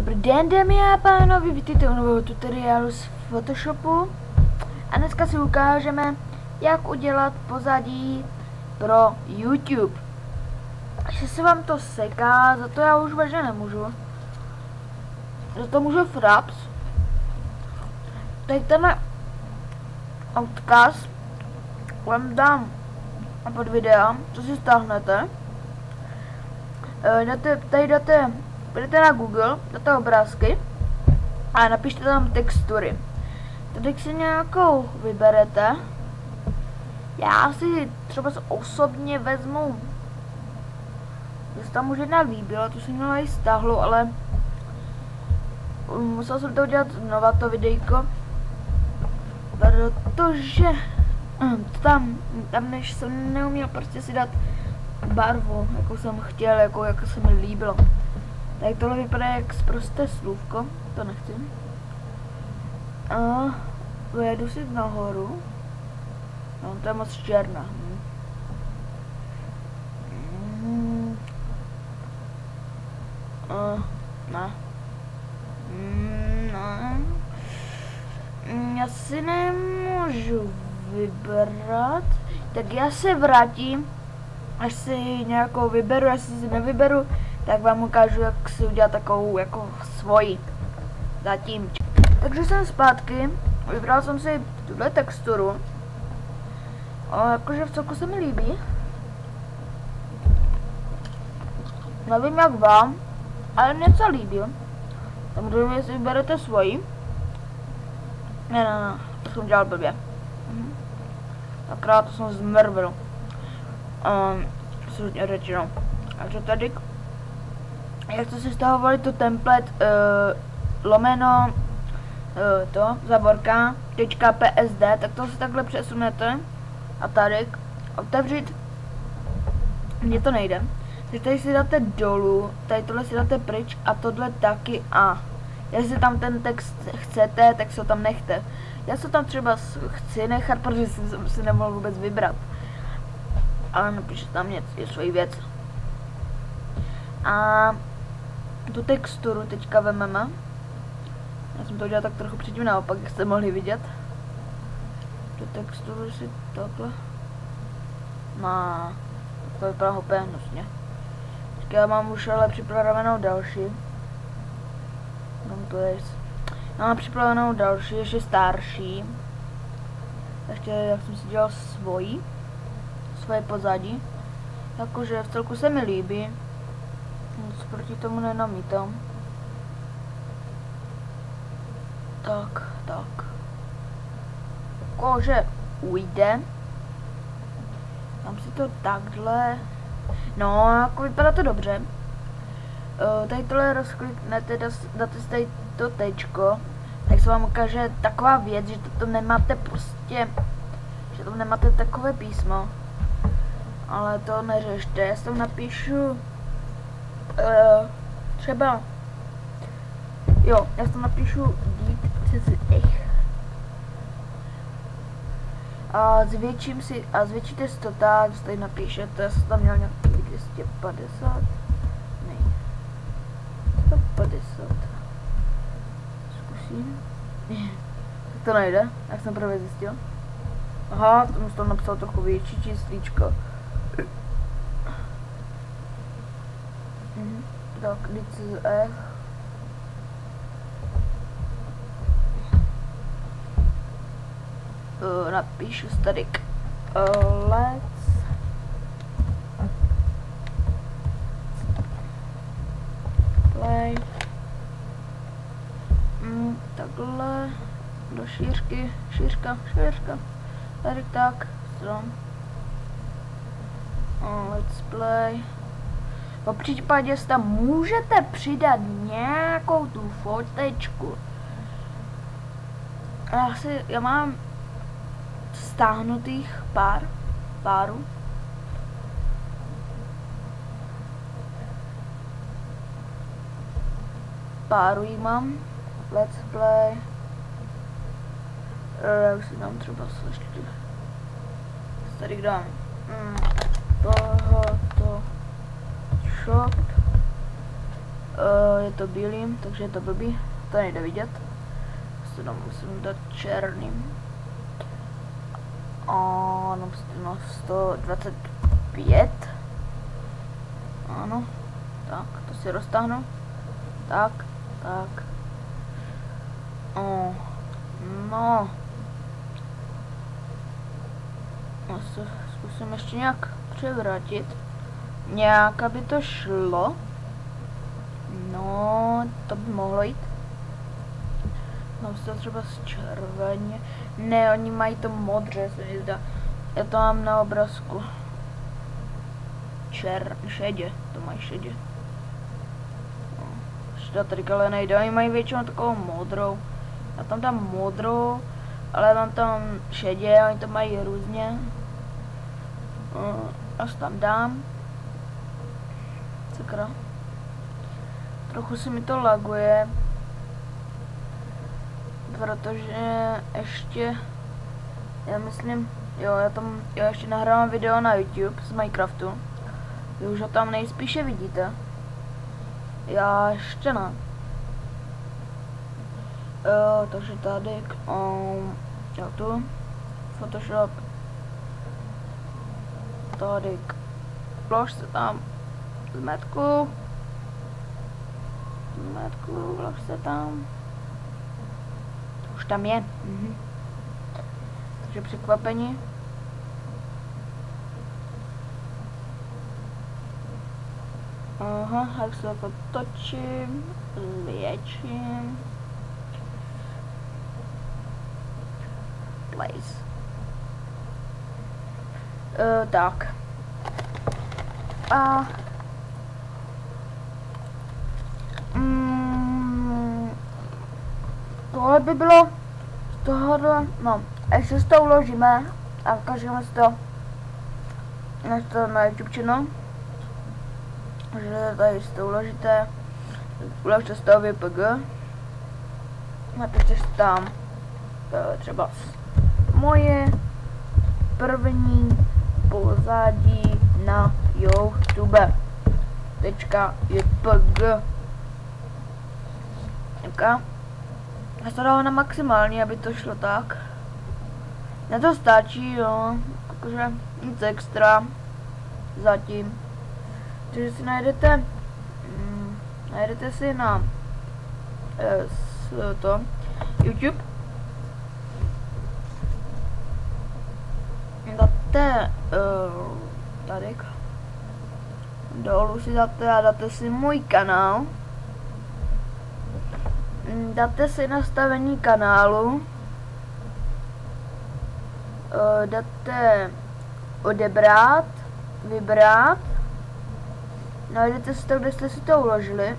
Dobrý den, dámy a pánové, vítejte u nového tutoriálu z Photoshopu. A dneska si ukážeme, jak udělat pozadí pro YouTube. Že se vám to seká, za to já už vážně nemůžu. Za to může Fraps. Tady tenhle odkaz vám dám pod videa, co si stáhnete. Jdete na Google, dáte obrázky a napište tam textury. Tady si nějakou vyberete. Já si třeba osobně vezmu, že se tam už jedna líbila, to se měla i stáhlo, ale musel jsem to udělat znova, to videjko, protože tam než jsem neuměl prostě si dát barvu, jakou jsem chtěl, jako se mi líbilo. Tak tohle vypadá jak prosté slůvko, to nechci. A vedu si nahoru. No, to je moc černá. Ne. Já si nemůžu vybrat. Tak já se vrátím, až si nějakou vyberu, až si nevyberu, tak vám ukážu, jak si udělat takovou jako svoji. Zatím. Takže jsem zpátky, vybral jsem si tuhle texturu. Jakože v celku se mi líbí. Nevím jak vám, ale mně se líbí. Samozřejmě si vyberete svoji. Ne, to jsem dělal blbě. Takrát to jsem zmrvil. Slušně řečeno. Takže tady, jak jste si stahovali to template lomeno to zaborka .psd, tak to si takhle přesunete a tady otevřít, mně to nejde, takže tady si dáte dolů, tady tohle si dáte pryč a tohle taky a jestli tam ten text chcete, tak se ho tam nechte. Já se tam třeba chci nechat, protože jsem si nemohl vůbec vybrat, ale napíšte tam něco, je svoji věc. A tu texturu teďka vememe. Já jsem to udělal tak trochu předtím naopak, jak jste mohli vidět. Tu texturu si takhle. To vypadá úplně hnusně. Teďka já mám už ale připravenou další. Mám připravenou další, ještě starší. Ještě jak jsem si dělal svoje pozadí. Jakože v celku se mi líbí. Nic proti tomu nenamítám. Tak. Jakože ujde. Dám si to takhle. No, jako vypadá to dobře. Tady tohle rozkliknete, dáte si tady to tečko. Tak se vám ukáže taková věc, že to nemáte prostě, že tam nemáte takové písmo. Ale to neřešte, já si tam napíšu třeba, jo, já si tam napíšu a zvětšíte si to tak, že tady napíšete, já jsem tam měl nějaký 250, ne, 150, zkusím, tak to nejde, jak jsem právě zjistil, aha, tomu jsem napsal trochu větší číslíčko. Tak, DCF. Napíšu tady let's play. Takhle do šířky, šířka. Tady tak, strom. Let's play. Po případě si tam můžete přidat nějakou tu fotečku. Já mám stáhnutých párů. Páru jí mám. Let's play. Já si dám třeba ještě. Tady dám. Tohoto shop. Je to bílý, takže je to blbý, to nejde vidět. Musím dát černým. Ano, no 125. Ano, tak, to si roztáhnu. Tak. No. Zkusím ještě nějak převrátit. Nějak, aby to šlo. No, to by mohlo jít. Mám si to třeba z červeně. Ne, oni mají to modře, se mi zdá. Já to mám na obrázku. Šedě, to mají šedě. Šedá tady ale nejde, oni mají většinou takovou modrou. Já tam dám modrou, ale mám tam šedě, oni to mají různě. Až tam dám. Sakra. Trochu se mi to laguje. Protože ještě, já myslím, já ještě nahrávám video na YouTube z Minecraftu. Vy už ho tam nejspíše vidíte. Já ještě ne. Takže tady, já tu, Photoshop, tady, vlož se tam, zmetku, vlož se tam. Už tam je. Takže překvapení. Aha, jak se to točím, zvětším. Place. Tak. A tohle by bylo z tohohle, no, až se to uložíme a ukážeme si to na YouTube channel, že tady si to uložíte, uložte z toho VPG, napište si tam třeba moje první pozadí na YouTube .jpg. Já to dávám na maximální, aby to šlo tak. Na to stačí, jo, takže nic extra zatím. Takže si najdete si na YouTube. Dáte tady dolů si dáte si můj kanál. Dáte si nastavení kanálu, dáte odebrat, vybrat, najdete si to, kde jste si to uložili.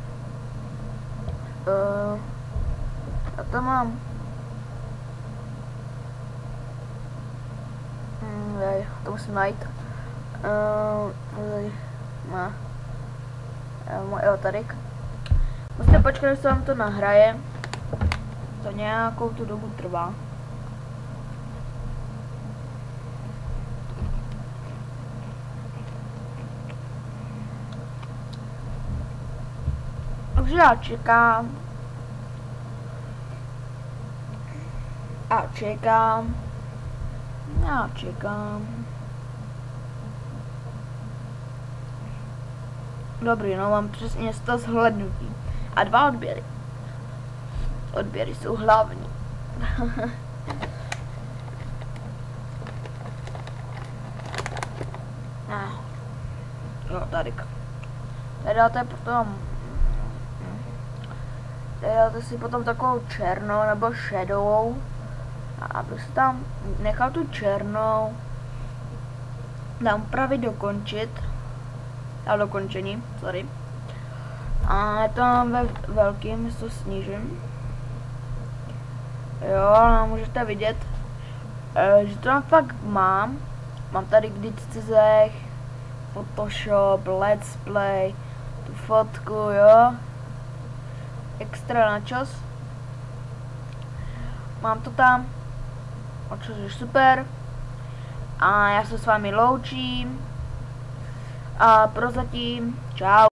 Já to mám. To musím najít. Jo, tady. Musíte počkat, než se vám to nahraje. To nějakou tu dobu trvá. Takže já čekám. Já čekám. Dobrý, no mám přesně 100 zhlédnutí. A 2 odběry. Odběry jsou hlavní. Jo, tady. Tady dáte potom... Tady dáte si potom takovou černou nebo šedou. A abyste tam nechal tu černou. Dám pravě dokončit. A dokončení, sorry. A to mám ve velkým, to snížím. Jo, můžete vidět, že to tam fakt mám. Mám tady Glitch.cz, Photoshop, Let's Play, tu fotku, jo. Extra na čas. Mám to tam. Což je super. A já se s vámi loučím. A prozatím, čau.